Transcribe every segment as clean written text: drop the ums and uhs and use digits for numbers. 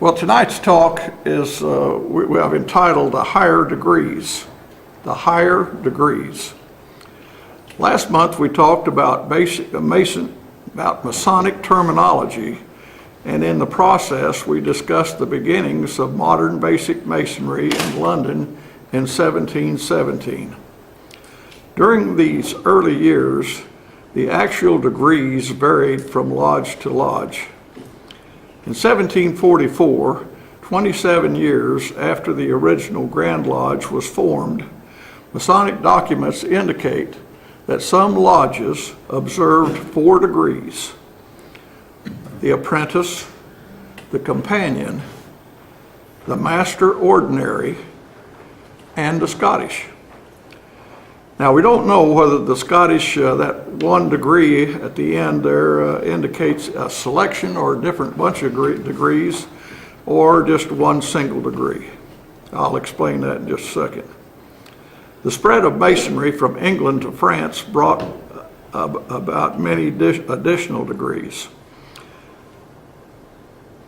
Well, tonight's talk is, we have entitled The Higher Degrees. The Higher Degrees. Last month we talked about Masonic terminology, and in the process we discussed the beginnings of modern basic masonry in London in 1717. During these early years, the actual degrees varied from lodge to lodge. In 1744, 27 years after the original Grand Lodge was formed, Masonic documents indicate that some lodges observed 4 degrees: the apprentice, the companion, the master ordinary, and the Scottish. Now, we don't know whether the Scottish, that 1 degree at the end there indicates a selection or a different bunch of degrees, or just 1 single degree. I'll explain that in just a second. The spread of Masonry from England to France brought about many additional degrees.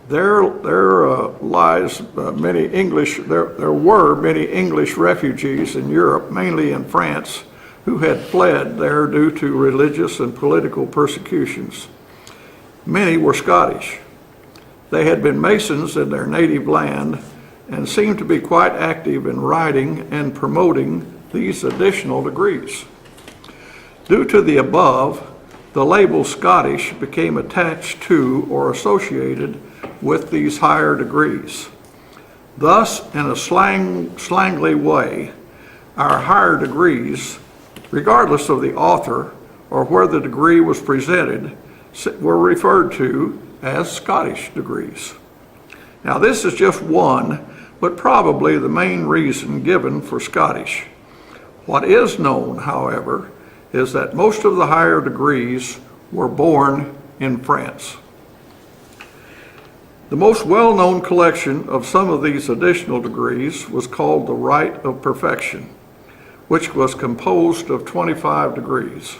There were many English refugees in Europe, mainly in France, who had fled there due to religious and political persecutions. Many were Scottish. They had been Masons in their native land and seemed to be quite active in writing and promoting these additional degrees. Due to the above, the label Scottish became attached to or associated with these higher degrees. Thus, in a slangly way, our higher degrees, regardless of the author or where the degree was presented, were referred to as Scottish degrees. Now, this is just one, but probably the main reason given for Scottish. What is known, however, is that most of the higher degrees were born in France. The most well-known collection of some of these additional degrees was called the Rite of Perfection, which was composed of 25 degrees.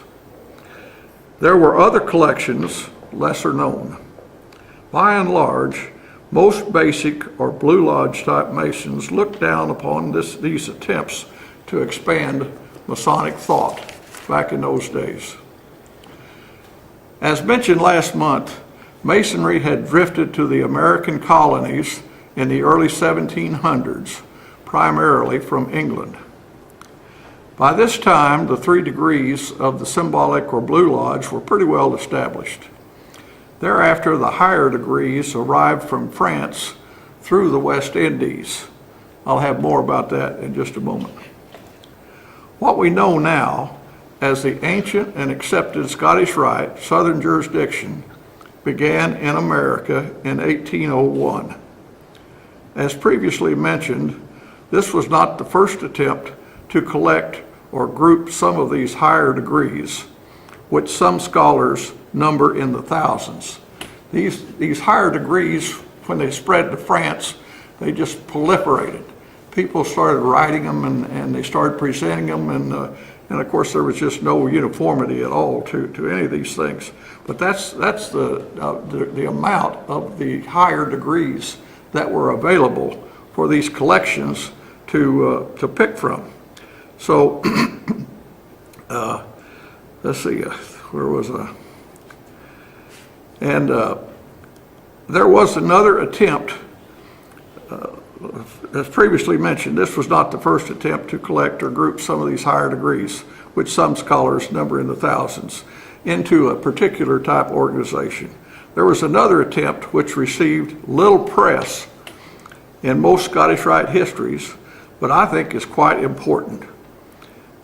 There were other collections, lesser known. By and large, most basic or Blue Lodge type Masons looked down upon these attempts to expand Masonic thought back in those days. As mentioned last month, Masonry had drifted to the American colonies in the early 1700s, primarily from England. By this time, the 3 degrees of the symbolic or Blue Lodge were pretty well established. Thereafter, the higher degrees arrived from France through the West Indies. I'll have more about that in just a moment. What we know now as the ancient and accepted Scottish Rite, Southern jurisdiction, began in America in 1801. As previously mentioned, this was not the first attempt to collect or group some of these higher degrees, which some scholars number in the thousands. These higher degrees, when they spread to France, they just proliferated. People started writing them and they started presenting them, and of course there was just no uniformity at all to any of these things. But that's the amount of the higher degrees that were available for these collections to pick from. So let's see, where was I? And there was another attempt. As previously mentioned, this was not the first attempt to collect or group some of these higher degrees, which some scholars number in the thousands, into a particular type organization. There was another attempt which received little press in most Scottish Rite histories, but I think is quite important.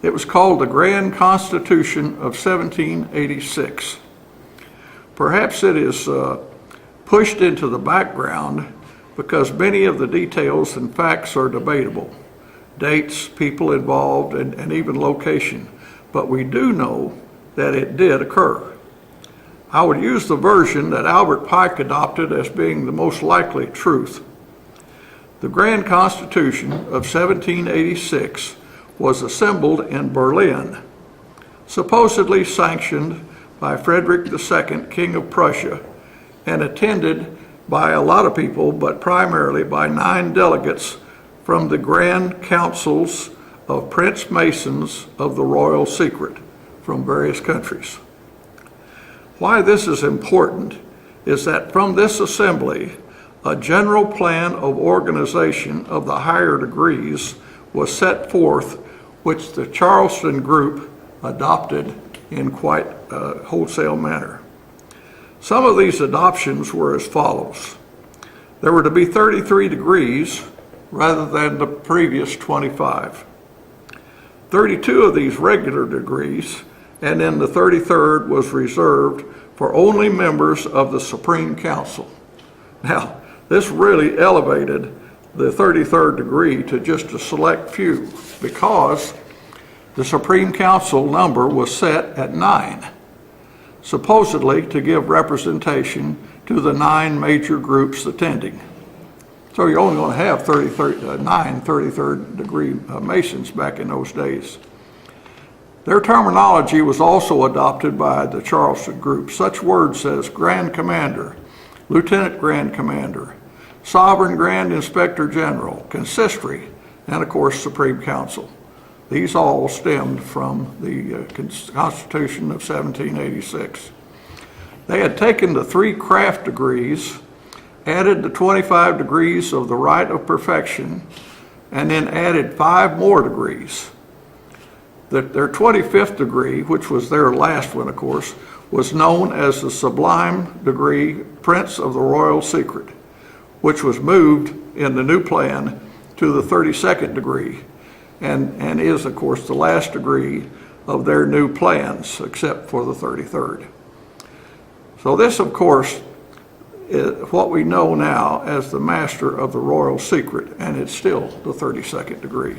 It was called the Grand Constitution of 1786. Perhaps it is pushed into the background because many of the details and facts are debatable. Dates, people involved, and even location. But we do know that it did occur. I would use the version that Albert Pike adopted as being the most likely truth. The Grand Constitution of 1786 was assembled in Berlin, supposedly sanctioned by Frederick II, King of Prussia, and attended by a lot of people, but primarily by 9 delegates from the Grand Councils of Prince Masons of the Royal Secret from various countries. Why this is important is that from this assembly, a general plan of organization of the higher degrees was set forth, which the Charleston group adopted in quite a wholesale manner. Some of these adoptions were as follows. There were to be 33 degrees rather than the previous 25. 32 of these regular degrees, and then the 33rd was reserved for only members of the Supreme Council. Now, this really elevated the 33rd degree to just a select few because the Supreme Council number was set at 9, supposedly to give representation to the 9 major groups attending. So you're only going to have 9 33rd degree Masons back in those days. Their terminology was also adopted by the Charleston group. Such words as Grand Commander, Lieutenant Grand Commander, Sovereign Grand Inspector General, Consistory, and of course Supreme Council. These all stemmed from the Constitution of 1786. They had taken the 3 craft degrees, added the 25 degrees of the Rite of Perfection, and then added 5 more degrees. Their 25th degree, which was their last one, of course, was known as the Sublime Degree Prince of the Royal Secret, which was moved in the new plan to the 32nd degree, and is, of course, the last degree of their new plans, except for the 33rd. So this, of course, is what we know now as the Master of the Royal Secret, and it's still the 32nd degree.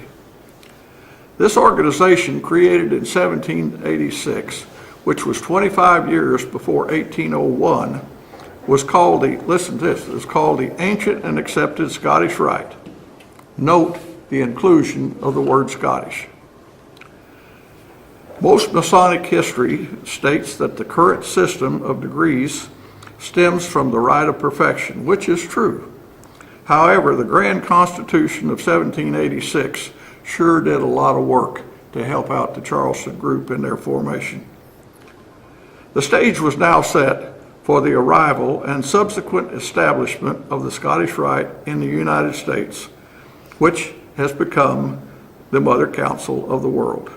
This organization, created in 1786, which was 25 years before 1801, was called listen to this, it was called the Ancient and Accepted Scottish Rite. Note the inclusion of the word Scottish. Most Masonic history states that the current system of degrees stems from the Rite of Perfection, which is true. However, the Grand Constitution of 1786 sure did a lot of work to help out the Charleston group in their formation. The stage was now set for the arrival and subsequent establishment of the Scottish Rite in the United States, which has become the Mother Council of the world.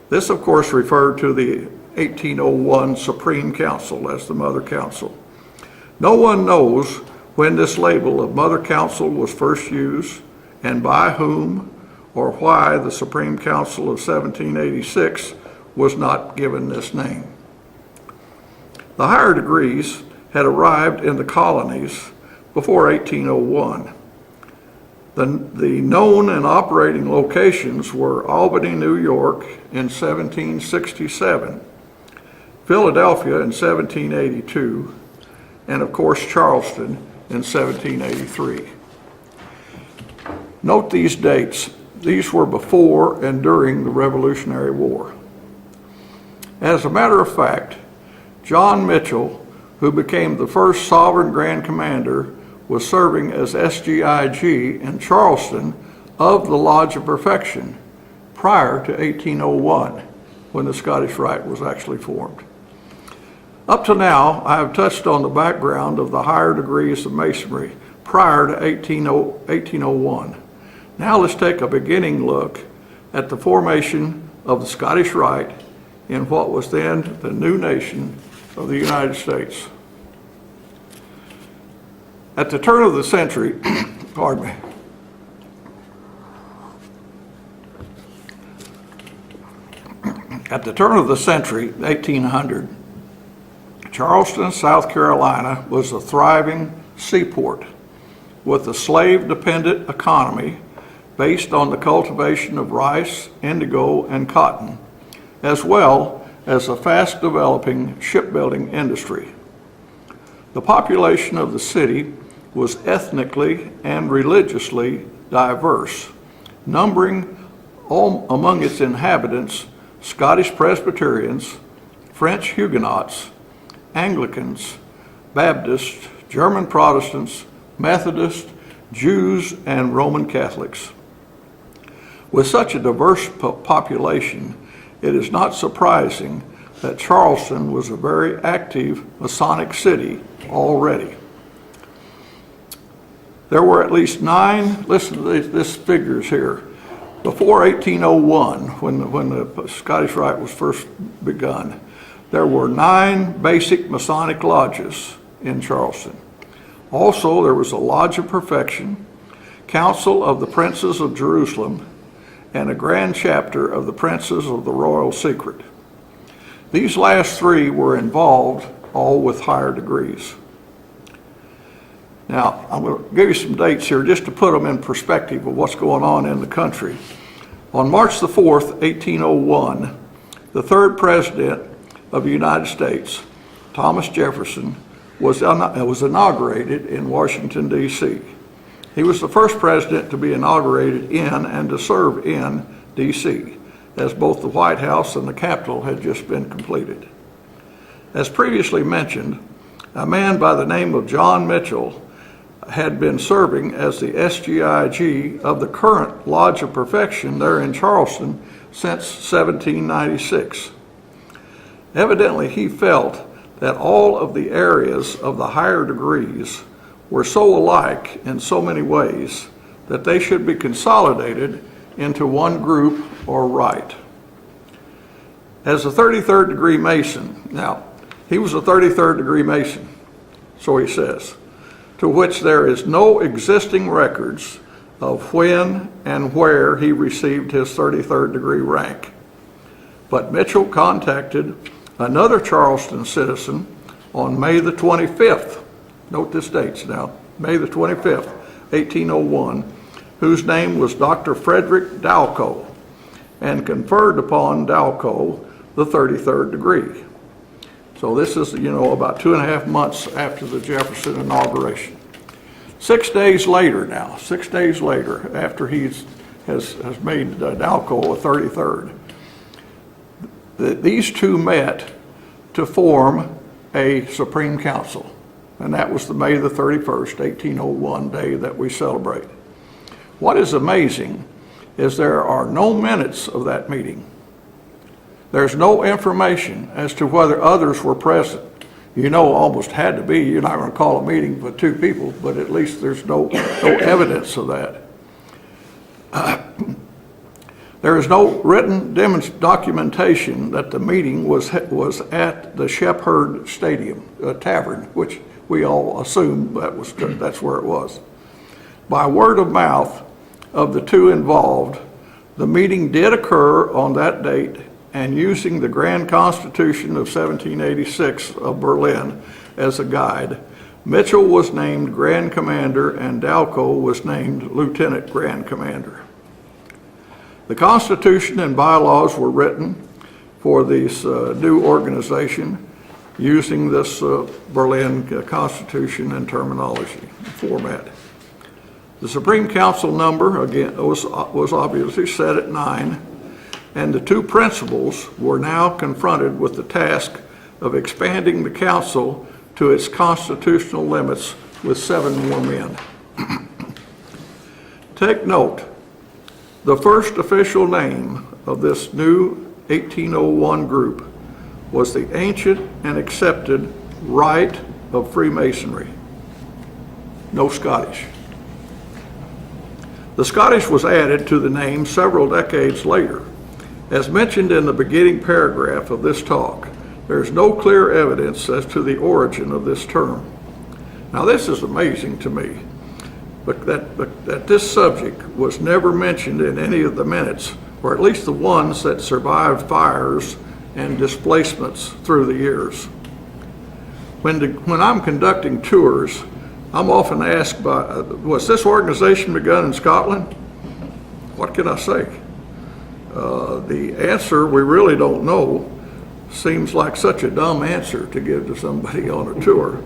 This, of course, referred to the 1801 Supreme Council as the Mother Council. No one knows when this label of Mother Council was first used and by whom or why the Supreme Council of 1786 was not given this name. The higher degrees had arrived in the colonies before 1801. The known and operating locations were Albany, New York in 1767, Philadelphia in 1782, and of course Charleston in 1783. Note these dates. These were before and during the Revolutionary War. As a matter of fact, John Mitchell, who became the first Sovereign Grand Commander, was serving as SGIG in Charleston of the Lodge of Perfection prior to 1801, when the Scottish Rite was actually formed. Up to now, I have touched on the background of the higher degrees of Masonry prior to 1801. Now let's take a beginning look at the formation of the Scottish Rite in what was then the new nation of the United States. At the turn of the century, pardon me, at the turn of the century, 1800, Charleston, South Carolina was a thriving seaport with a slave-dependent economy based on the cultivation of rice, indigo, and cotton, as well as a fast-developing shipbuilding industry. The population of the city was ethnically and religiously diverse, numbering among its inhabitants Scottish Presbyterians, French Huguenots, Anglicans, Baptists, German Protestants, Methodists, Jews, and Roman Catholics. With such a diverse population, it is not surprising that Charleston was a very active Masonic city already. There were at least 9, listen to this figures here, before 1801, when the Scottish Rite was first begun, there were 9 basic Masonic lodges in Charleston. Also, there was a Lodge of Perfection, Council of the Princes of Jerusalem, and a grand chapter of the Princes of the Royal Secret. These last 3 were involved, all with higher degrees. Now, I'm going to give you some dates here just to put them in perspective of what's going on in the country. On March the 4th, 1801, the 3rd President of the United States, Thomas Jefferson, was inaugurated in Washington, D.C. He was the first president to be inaugurated in and to serve in D.C., as both the White House and the Capitol had just been completed. As previously mentioned, a man by the name of John Mitchell had been serving as the SGIG of the current Lodge of Perfection there in Charleston since 1796. Evidently, he felt that all of the areas of the higher degrees were so alike in so many ways that they should be consolidated into one group or rite. As a 33rd degree Mason, now, he was a 33rd degree Mason, so he says, to which there is no existing records of when and where he received his 33rd degree rank. But Mitchell contacted another Charleston citizen on May the 25th, note this dates now, May the 25th, 1801, whose name was Dr. Frederick Dalco, and conferred upon Dalco the 33rd degree. So this is, about 2.5 months after the Jefferson inauguration. 6 days later now, 6 days later, after he has made Dalco a 33rd, these two met to form a Supreme Council. And that was the May the 31st, 1801 day that we celebrate. What is amazing is there are no minutes of that meeting. There's no information as to whether others were present. Almost had to be. You're not going to call a meeting with 2 people, but at least there's no evidence of that. There is no written documentation that the meeting was at the Shepherd Stadium, a tavern, which we all assumed that's where it was. By word of mouth of the 2 involved, the meeting did occur on that date, and using the Grand Constitution of 1786 of Berlin as a guide, Mitchell was named Grand Commander and Dalco was named Lieutenant Grand Commander. The Constitution and bylaws were written for this new organization using this Berlin Constitution and terminology format. The Supreme Council number, again, was obviously set at 9, and the 2 principals were now confronted with the task of expanding the council to its constitutional limits with 7 more men. Take note, the first official name of this new 1801 group was the ancient and accepted Rite of Freemasonry. No Scottish. The Scottish was added to the name several decades later. As mentioned in the beginning paragraph of this talk, there is no clear evidence as to the origin of this term. Now this is amazing to me, but that this subject was never mentioned in any of the minutes, or at least the ones that survived fires and displacements through the years. When I'm conducting tours, I'm often asked was this organization begun in Scotland? What can I say? The answer, we really don't know, seems like such a dumb answer to give to somebody on a tour.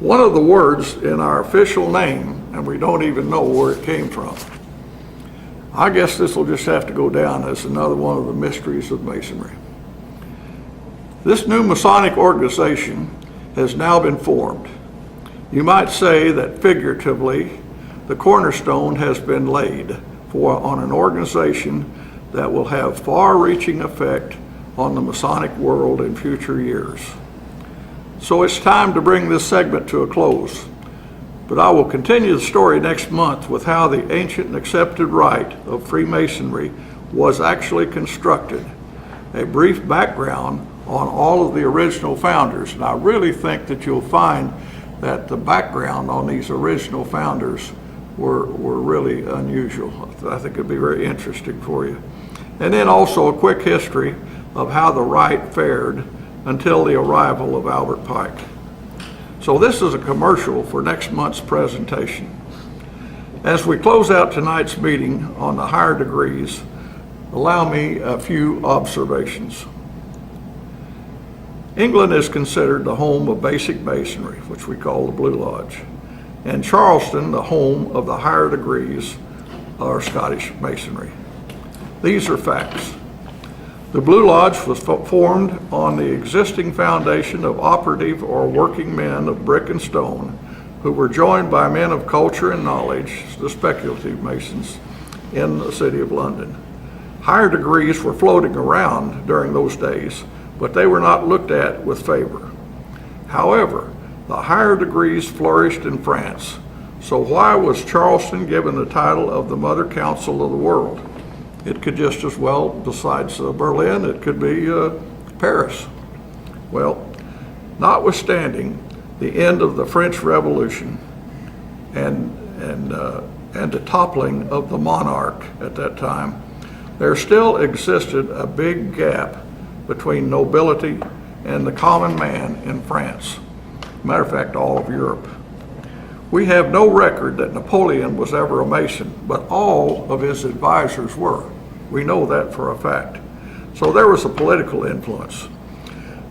One of the words in our official name, and we don't even know where it came from. I guess this will just have to go down as another one of the mysteries of Masonry. This new Masonic organization has now been formed. You might say that figuratively, the cornerstone has been laid on an organization that will have far-reaching effect on the Masonic world in future years. So it's time to bring this segment to a close, but I will continue the story next month with how the ancient and accepted rite of Freemasonry was actually constructed, a brief background on all of the original founders. And I really think that you'll find that the background on these original founders were really unusual. I think it'd be very interesting for you. And then also a quick history of how the rite fared until the arrival of Albert Pike. So this is a commercial for next month's presentation. As we close out tonight's meeting on the higher degrees, allow me a few observations. England is considered the home of basic masonry, which we call the Blue Lodge, and Charleston the home of the higher degrees or Scottish Masonry. These are facts. The Blue Lodge was formed on the existing foundation of operative or working men of brick and stone who were joined by men of culture and knowledge, the speculative Masons, in the city of London. Higher degrees were floating around during those days, but they were not looked at with favor. However, the higher degrees flourished in France. So why was Charleston given the title of the Mother Council of the world? It could just as well, besides Berlin, it could be Paris. Well, notwithstanding the end of the French Revolution and the toppling of the monarch at that time, there still existed a big gap between nobility and the common man in France. Matter of fact, all of Europe. We have no record that Napoleon was ever a Mason, but all of his advisors were. We know that for a fact. So there was a political influence.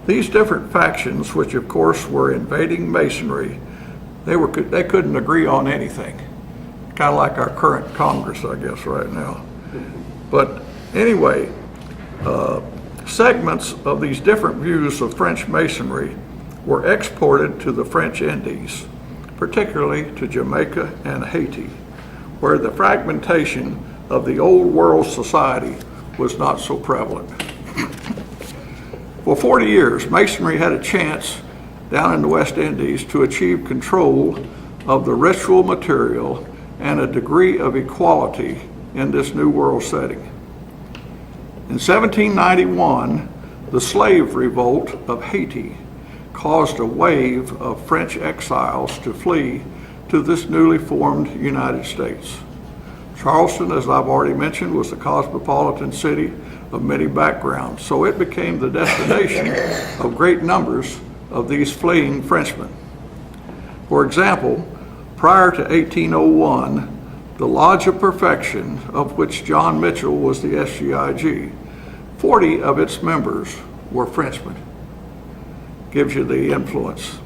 These different factions, which of course were invading Masonry, they couldn't agree on anything. Kind of like our current Congress, I guess, right now. But anyway, segments of these different views of French Masonry were exported to the French Indies, particularly to Jamaica and Haiti, where the fragmentation of the old world society was not so prevalent. For 40 years, Masonry had a chance down in the West Indies to achieve control of the ritual material and a degree of equality in this new world setting. In 1791, the slave revolt of Haiti caused a wave of French exiles to flee to this newly formed United States. Charleston, as I've already mentioned, was a cosmopolitan city of many backgrounds, so it became the destination of great numbers of these fleeing Frenchmen. For example, prior to 1801, the Lodge of Perfection, of which John Mitchell was the SGIG, 40 of its members were Frenchmen. Gives you the influence.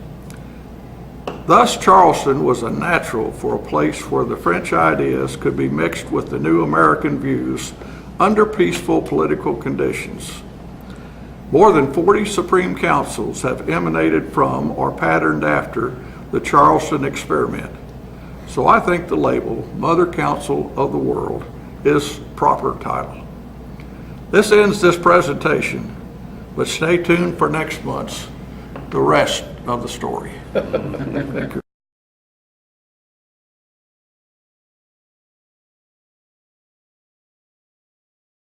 Thus, Charleston was a natural for a place where the French ideas could be mixed with the new American views under peaceful political conditions. More than 40 Supreme Councils have emanated from or patterned after the Charleston experiment. So I think the label, Mother Council of the World, is proper title. This ends this presentation, but stay tuned for next month's the rest of the story. Thank you.